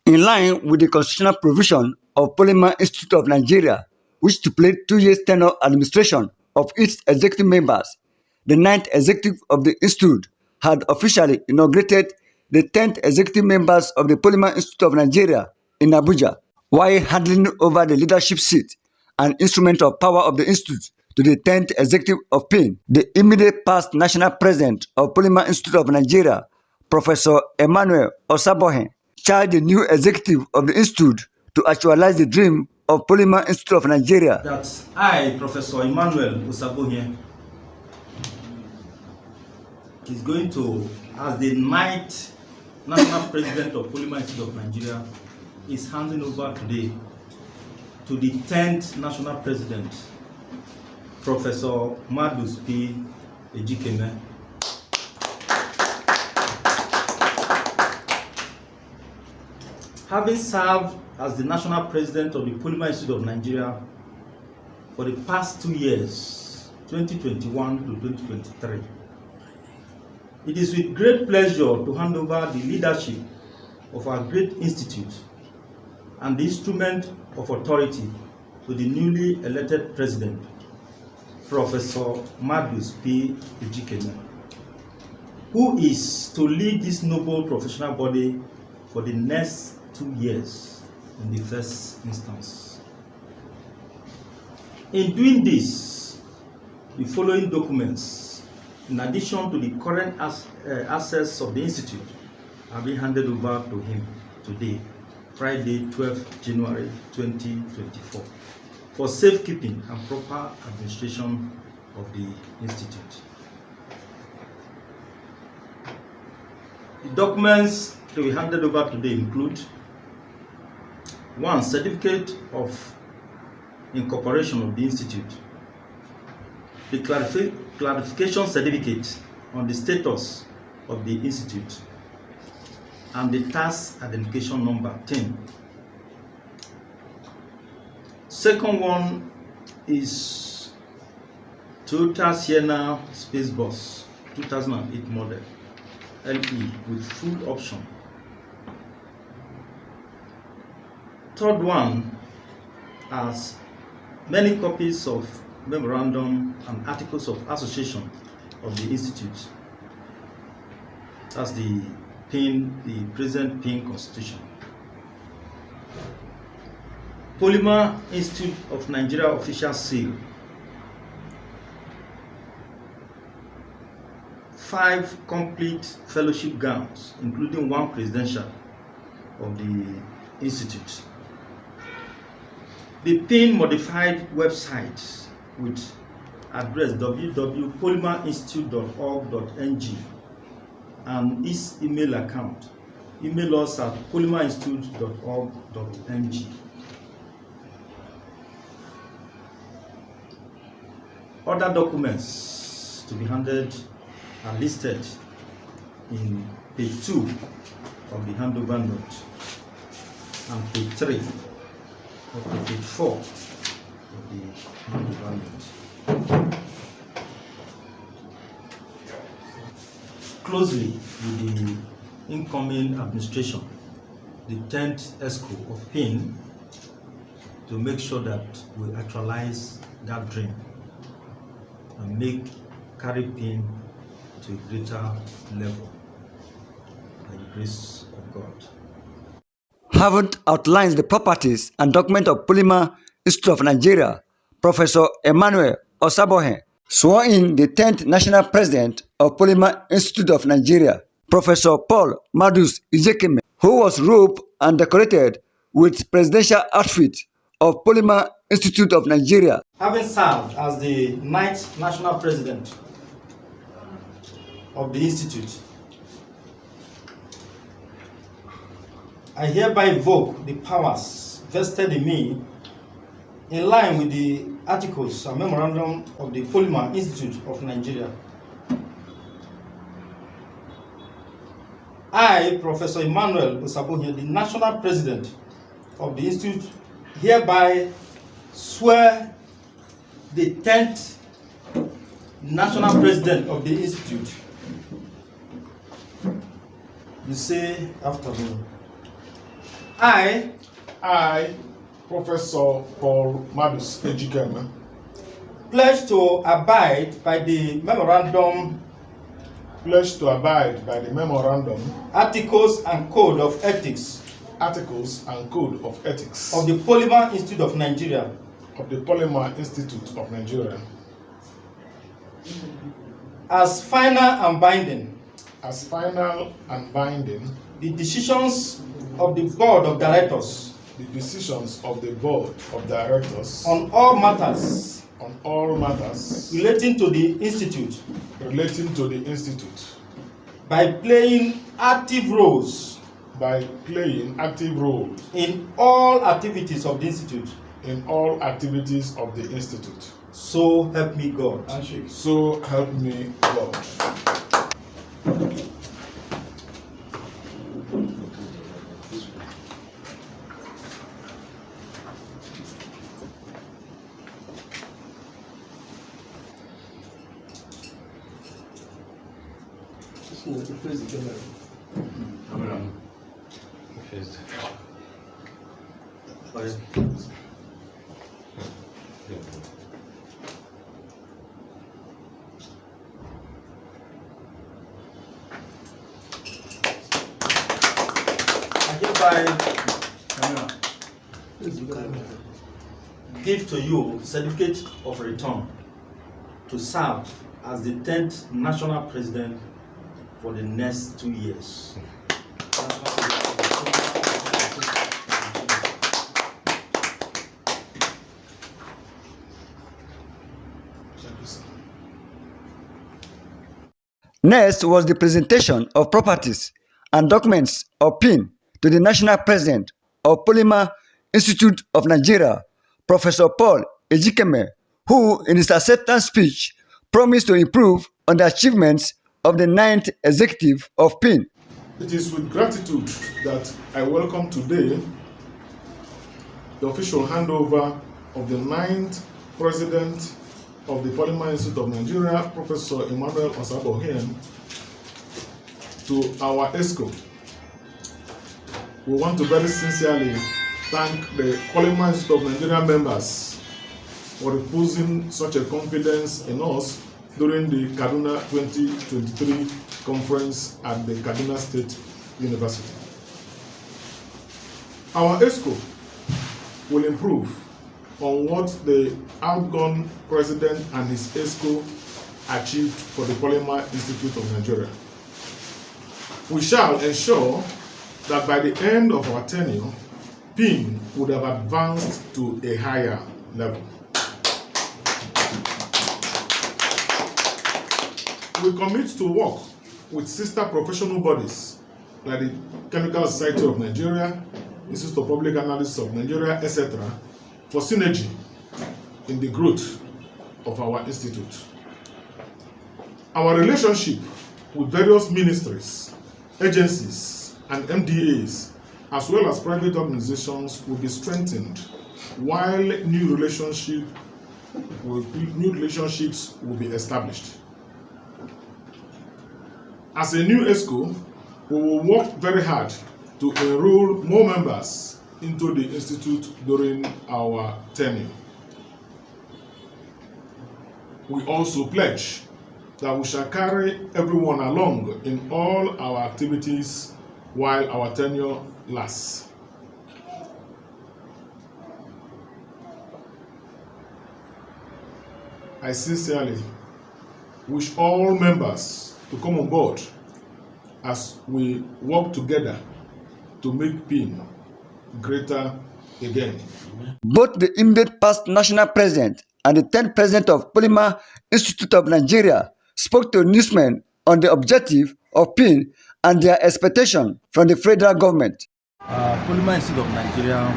In line with the constitutional provision of Polymer Institute of Nigeria, which stipulates 2 years tenure administration of its executive members, the 9th executive of the institute had officially inaugurated the 10th executive members of the Polymer Institute of Nigeria in Abuja, while handing over the leadership seat and instrument of power of the institute to the 10th executive of PIN. The immediate past national president of Polymer Institute of Nigeria, Professor Emmanuel Osabohen, charged the new executive of the institute to actualize the dream of Polymer Institute of Nigeria. That I, Professor Emmanuel Osabohen, is going to, as the 9th national president of Polymer Institute of Nigeria, is handing over today to the 10th national president, Professor Madus P. Ejikeme. Having served as the national president of the Polymer Institute of Nigeria for the past 2 years, 2021 to 2023, it is with great pleasure to hand over the leadership of our great institute and the instrument of authority to the newly elected president, Professor Madus P. Ejikeme, who is to lead this noble professional body for the next 2 years in the first instance. In doing this, the following documents, in addition to the current assets of the institute, are being handed over to him today, Friday, 12th January 2024, for safekeeping and proper administration of the institute. The documents to be handed over today include: 1. Certificate of incorporation of the institute, the clarification certificate on the status of the institute, and the tax identification number 10. Second one is Toyota Sienna Space Bus 2008 model LE with full option. Third one has many copies of memorandum and articles of association of the institute. That's the present PIN constitution. Polymer Institute of Nigeria official seal. 5 complete fellowship gowns, including 1 presidential of the institute. The PIN modified website with address www.polymerinstitute.org.ng and its email account. Email us at polymerinstitute.org.ng. Other documents to be handed are listed in page 2 of the handover note and page 3 up to page 4 of the handover note. Closely with the incoming administration, the 10th Exco of PIN, to make sure that we actualize that dream and carry PIN to a greater level by the grace of God. Having outlined the properties and documents of Polymer Institute of Nigeria, Professor Emmanuel Osabohen swore in the 10th national president of Polymer Institute of Nigeria, Professor Paul Madus Ejikeme, who was robed and decorated with presidential outfit of Polymer Institute of Nigeria. Having served as the 9th national president of the institute, I hereby invoke the powers vested in me in line with the articles and memorandum of the Polymer Institute of Nigeria. I, Professor Emmanuel Osabohen, the national president of the institute, hereby swear the 10th national president of the institute. You say after me. I, Professor Paul Madus Ejikeme, pledge to abide by the memorandum, articles and code of ethics of the Polymer Institute of Nigeria, as final and binding, the decisions of the board of directors on all matters relating to the institute, by playing active roles in all activities of the institute. So help me God. So help me God. Give to you certificate of return to serve as the 10th national president for the next 2 years. Next was the presentation of properties and documents of PIN to the National President of Polymer Institute of Nigeria, Professor Paul Ejikeme, who, in his acceptance speech, promised to improve on the achievements of the 9th executive of PIN. It is with gratitude that I welcome today the official handover of the 9th President of the Polymer Institute of Nigeria, Professor Emmanuel Osabohien, to our Exco. We want to very sincerely thank the Polymer Institute of Nigeria members for reposing such a confidence in us during the Kaduna 2023 conference at the Kaduna State University. Our Exco will improve on what the outgone president and his Exco achieved for the Polymer Institute of Nigeria. We shall ensure that by the end of our tenure, PIN would have advanced to a higher level. We commit to work with sister professional bodies like the Chemical Society of Nigeria, Institute of Public Analysis of Nigeria, etc., for synergy in the growth of our institute. Our relationship with various ministries, agencies, and MDAs, as well as private organizations, will be strengthened, while new relationships will be established. As a new Exco, we will work very hard to enroll more members into the institute during our tenure. We also pledge that we shall carry everyone along in all our activities while our tenure lasts. I sincerely wish all members to come on board as we work together to make PIN greater again. Both the immediate past national president and the 10th president of Polymer Institute of Nigeria spoke to newsmen on the objective of PIN and their expectation from the federal government. Polymer Institute of Nigeria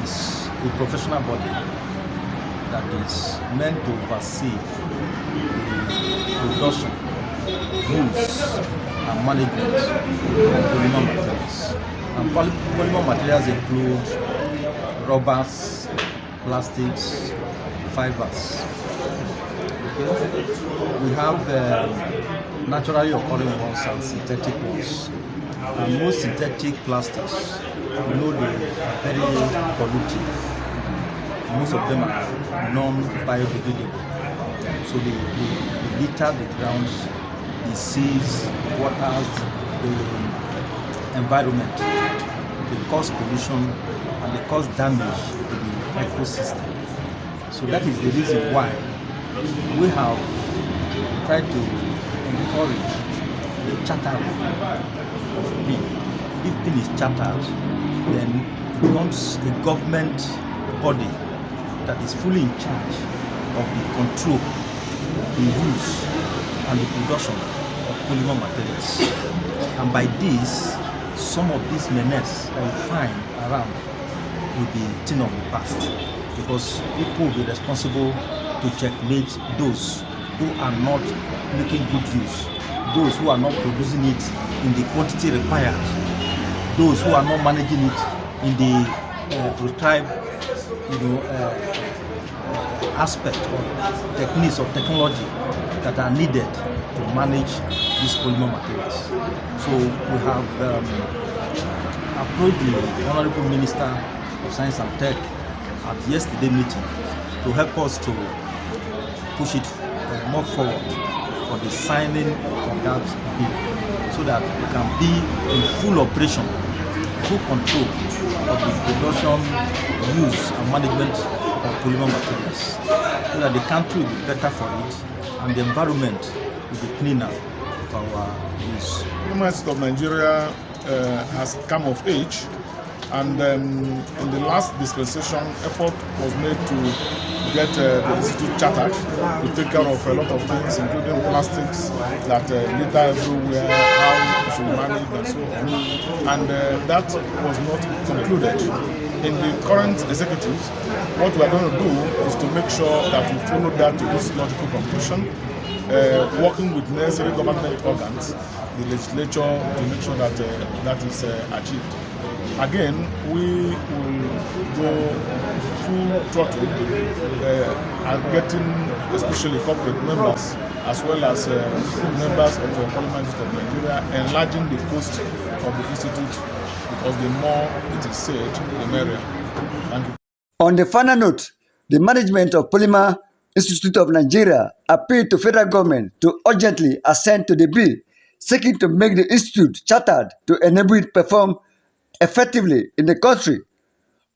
is a professional body that is meant to oversee the production, use, and management of polymer materials. And polymer materials include rubbers, plastics, fibers. Okay. We have naturally occurring ones and synthetic ones. And most synthetic plastics, they are very pollutive. Most of them are non-biodegradable. So they litter the grounds, the seas, the waters, the environment. They cause pollution and they cause damage to the ecosystem. So that is the reason why we have tried to encourage the chartering of PIN. If PIN is chartered, then it becomes a government body that is fully in charge of the control, the use, and the production of polymer materials. And by this, some of these menaces that you find around will be thing of the past, because people will be responsible to checkmate those who are not making good use, those who are not producing it in the quantity required, those who are not managing it in the prescribed aspect or techniques or technology that are needed to manage these polymer materials. So we have approached the Honorable Minister of Science and Tech at yesterday's meeting to help us to push it more forward for the signing of that bill, so that we can be in full operation, full control of the production, use and management of polymer materials, so that the country will be better for it and the environment will be cleaner for our use. The University of Nigeria has come of age, and in the last dispensation, effort was made to get the institute chartered to take care of a lot of things, including plastics that litter everywhere, how we should manage and so on. And that was not concluded. In the current executive, what we are going to do is to make sure that we follow that to its logical conclusion, working with necessary government organs, the legislature, to make sure that that is achieved. Again, we will go full throttle and getting especially corporate members as well as members of the Parliament of Nigeria, enlarging the coast of the institute, because the more it is said, the merrier. Thank you. On the final note, the management of Polymer Institute of Nigeria appealed to federal government to urgently assent to the bill seeking to make the institute chartered to enable it perform effectively in the country.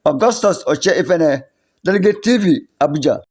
Augustus Oche Ifene, Delegate TV, Abuja.